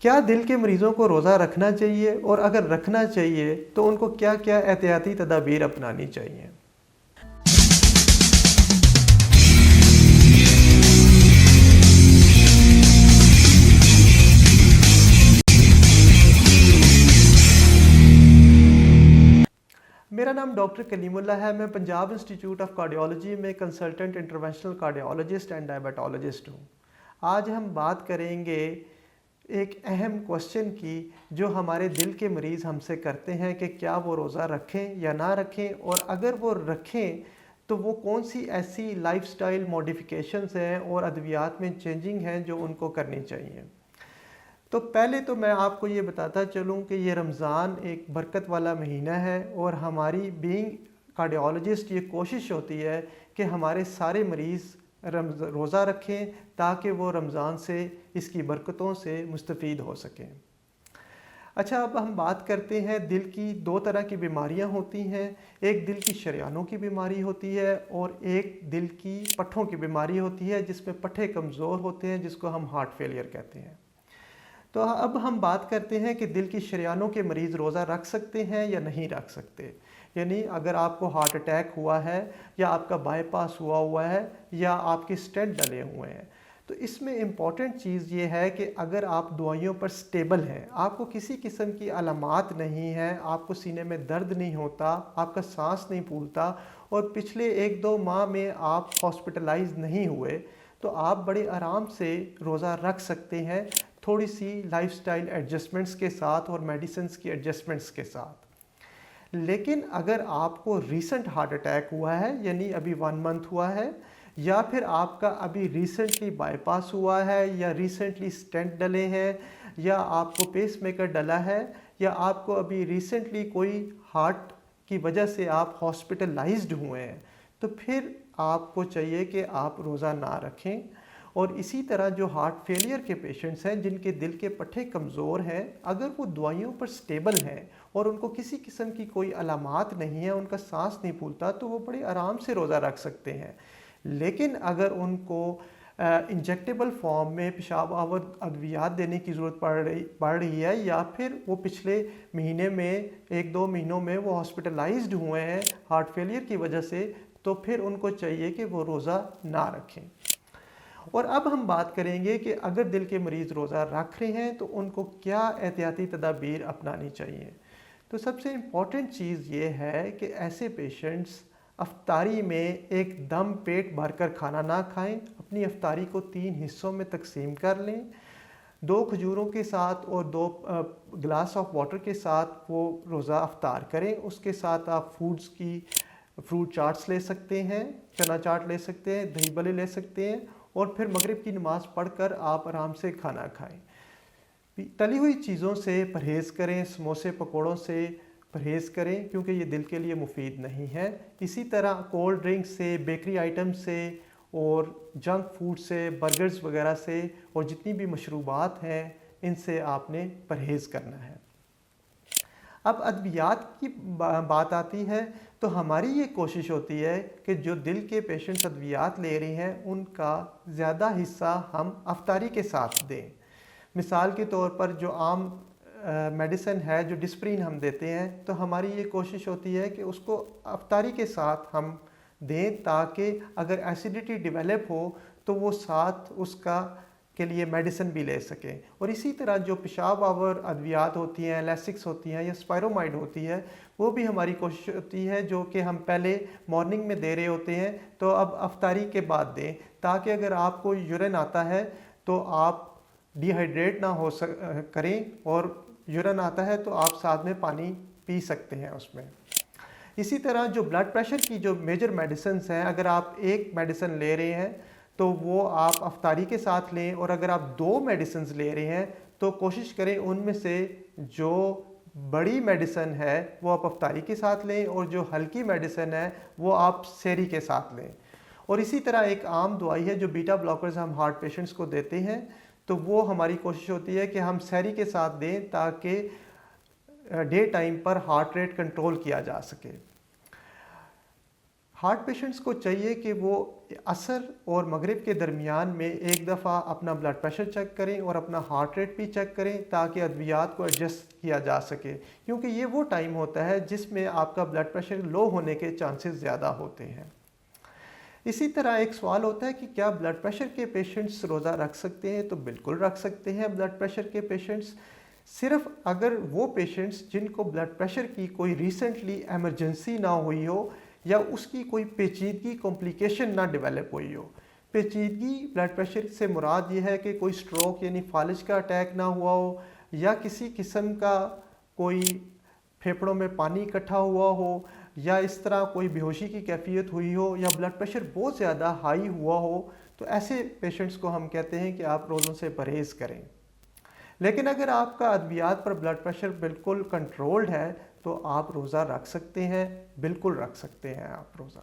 क्या दिल के मरीज़ों को रोज़ा रखना चाहिए, और अगर रखना चाहिए तो उनको क्या क्या एहतियाती तदाबीर अपनानी चाहिए? मेरा नाम डॉक्टर कलीमुल्लाह है। मैं पंजाब इंस्टीट्यूट ऑफ कार्डियोलॉजी में consultant interventional cardiologist and diabetologist हूँ। आज हम बात करेंगे एक अहम क्वेश्चन की, जो हमारे दिल के मरीज़ हमसे करते हैं कि क्या वो रोज़ा रखें या ना रखें, और अगर वो रखें तो वो कौन सी ऐसी लाइफस्टाइल मॉडिफिकेशंस हैं और अद्वियात में चेंजिंग हैं जो उनको करनी चाहिए। तो पहले तो मैं आपको ये बताता चलूँ कि ये रमज़ान एक बरकत वाला महीना है, और हमारी बीइंग कार्डियोलॉजिस्ट ये कोशिश होती है कि हमारे सारे मरीज़ रोज़ा रखें, ताकि वो रमज़ान से, इसकी बरकतों से मुस्तफ़ीद हो सकें। अच्छा, अब हम बात करते हैं, दिल की दो तरह की बीमारियां होती हैं। एक दिल की शरेयानों की बीमारी होती है, और एक दिल की पट्ठों की बीमारी होती है, जिसमें पट्ठे कमज़ोर होते हैं, जिसको हम हार्ट फेलियर कहते हैं। तो अब हम बात करते हैं कि दिल की शरेयानों के मरीज़ रोज़ा रख सकते हैं या नहीं रख सकते। यानी अगर आपको हार्ट अटैक हुआ है, या आपका बाईपास हुआ है, या आपके स्टेंट डले हुए हैं, तो इसमें इम्पॉर्टेंट चीज़ ये है कि अगर आप दवाइयों पर स्टेबल हैं, आपको किसी किस्म की अलामात नहीं है, आपको सीने में दर्द नहीं होता, आपका सांस नहीं फूलता, और पिछले 1-2 माह में आप हॉस्पिटलाइज नहीं हुए, तो आप बड़े आराम से रोज़ा रख सकते हैं, थोड़ी सी लाइफस्टाइल एडजस्टमेंट्स के साथ और मेडिसिन्स की एडजस्टमेंट्स के साथ। लेकिन अगर आपको रीसेंट हार्ट अटैक हुआ है, यानी अभी 1 मंथ हुआ है, या फिर आपका अभी रिसेंटली बाईपास हुआ है, या रिसेंटली स्टेंट डले हैं, या आपको पेसमेकर डला है, या आपको अभी रिसेंटली कोई हार्ट की वजह से आप हॉस्पिटलाइज्ड हुए हैं, तो फिर आपको चाहिए कि आप रोज़ा ना रखें। और इसी तरह जो हार्ट फेलियर के पेशेंट्स हैं, जिनके दिल के पट्टे कमज़ोर हैं, अगर वो दवाइयों पर स्टेबल हैं और उनको किसी किस्म की कोई अलामात नहीं है, उनका सांस नहीं फूलता, तो वो बड़े आराम से रोज़ा रख सकते हैं। लेकिन अगर उनको इंजेक्टेबल फॉर्म में पेशाब आवर अद्वियात देने की ज़रूरत पड़ रही है, या फिर वो पिछले महीने में 1-2 महीनों में वो हॉस्पिटलाइज्ड हुए हैं हार्ट फेलियर की वजह से, तो फिर उनको चाहिए कि वो रोज़ा ना रखें। और अब हम बात करेंगे कि अगर दिल के मरीज़ रोज़ा रख रहे हैं तो उनको क्या एहतियाती तदाबीर अपनानी चाहिए। तो सबसे इम्पॉर्टेंट चीज़ ये है कि ऐसे पेशेंट्स अफ्तारी में एकदम पेट भरकर खाना ना खाएं, अपनी अफ्तारी को 3 हिस्सों में तकसीम कर लें। 2 खजूरों के साथ और 2 ग्लास ऑफ वाटर के साथ वो रोज़ा अफ्तार करें। उसके साथ आप फ्रूट चाट्स ले सकते हैं, चना चाट ले सकते हैं, दही भल्ले ले सकते हैं, और फिर मगरिब की नमाज़ पढ़कर आप आराम से खाना खाएं। तली हुई चीज़ों से परहेज़ करें, समोसे पकौड़ों से परहेज़ करें, क्योंकि ये दिल के लिए मुफीद नहीं है। इसी तरह कोल्ड ड्रिंक से, बेकरी आइटम से, और जंक फूड से, बर्गर्स वगैरह से, और जितनी भी मशरूबात हैं, इनसे आपने परहेज़ करना है। अब अद्वियात की बात आती है, तो हमारी ये कोशिश होती है कि जो दिल के पेशेंट्स अद्वियात ले रहे हैं, उनका ज़्यादा हिस्सा हम अफ्तारी के साथ दें। मिसाल के तौर पर जो आम मेडिसिन है, जो डिस्प्रिन हम देते हैं, तो हमारी ये कोशिश होती है कि उसको अफ्तारी के साथ हम दें, ताकि अगर एसिडिटी डेवलप हो तो वो साथ उसका के लिए मेडिसिन भी ले सकें। और इसी तरह जो पेशाब आवर अद्वियात होती हैं, लैसिक्स होती हैं, या स्पायरोमाइड होती है, वो भी हमारी कोशिश होती है जो कि हम पहले मॉर्निंग में दे रहे होते हैं, तो अब अफ्तारी के बाद दें, ताकि अगर आपको यूरिन आता है तो आप डिहाइड्रेट ना करें, और यूरिन आता है तो आप साथ में पानी पी सकते हैं उसमें। इसी तरह जो ब्लड प्रेशर की जो मेजर मेडिसिन्स हैं, अगर आप एक मेडिसिन ले रहे हैं तो वो आप अफ्तारी के साथ लें, और अगर आप 2 मेडिसिन्स ले रहे हैं तो कोशिश करें उनमें से जो बड़ी मेडिसिन है वो आप अफ्तारी के साथ लें, और जो हल्की मेडिसिन है वो आप सेहरी के साथ लें। और इसी तरह एक आम दवाई है जो बीटा ब्लॉकर्स हम हार्ट पेशेंट्स को देते हैं, तो वो हमारी कोशिश होती है कि हम सेहरी के साथ दें, ताकि डे टाइम पर हार्ट रेट कंट्रोल किया जा सके। हार्ट पेशेंट्स को चाहिए कि वो असर और मगरिब के दरमियान में एक दफ़ा अपना ब्लड प्रेशर चेक करें और अपना हार्ट रेट भी चेक करें ताकि अद्वियात को एडजस्ट किया जा सके, क्योंकि ये वो टाइम होता है जिसमें आपका ब्लड प्रेशर लो होने के चांसेस ज़्यादा होते हैं। इसी तरह एक सवाल होता है कि क्या ब्लड प्रेशर के पेशेंट्स रोज़ा रख सकते हैं? तो बिल्कुल रख सकते हैं ब्लड प्रेशर के पेशेंट्स, सिर्फ अगर वो पेशेंट्स जिनको ब्लड प्रेशर की कोई रिसेंटली एमरजेंसी ना हुई हो या उसकी कोई पेचीदगी कॉम्प्लिकेशन ना डेवलप हुई हो। पेचीदगी ब्लड प्रेशर से मुराद ये है कि कोई स्ट्रोक यानी फालिज का अटैक ना हुआ हो या किसी किस्म का कोई फेफड़ों में पानी इकट्ठा हुआ हो या इस तरह कोई बेहोशी की कैफियत हुई हो या ब्लड प्रेशर बहुत ज़्यादा हाई हुआ हो, तो ऐसे पेशेंट्स को हम कहते हैं कि आप रोज़ों से परहेज़ करें। लेकिन अगर आपका अद्वियात पर ब्लड प्रेशर बिल्कुल कंट्रोल्ड है तो आप रोज़ा रख सकते हैं, बिल्कुल रख सकते हैं आप रोज़ा।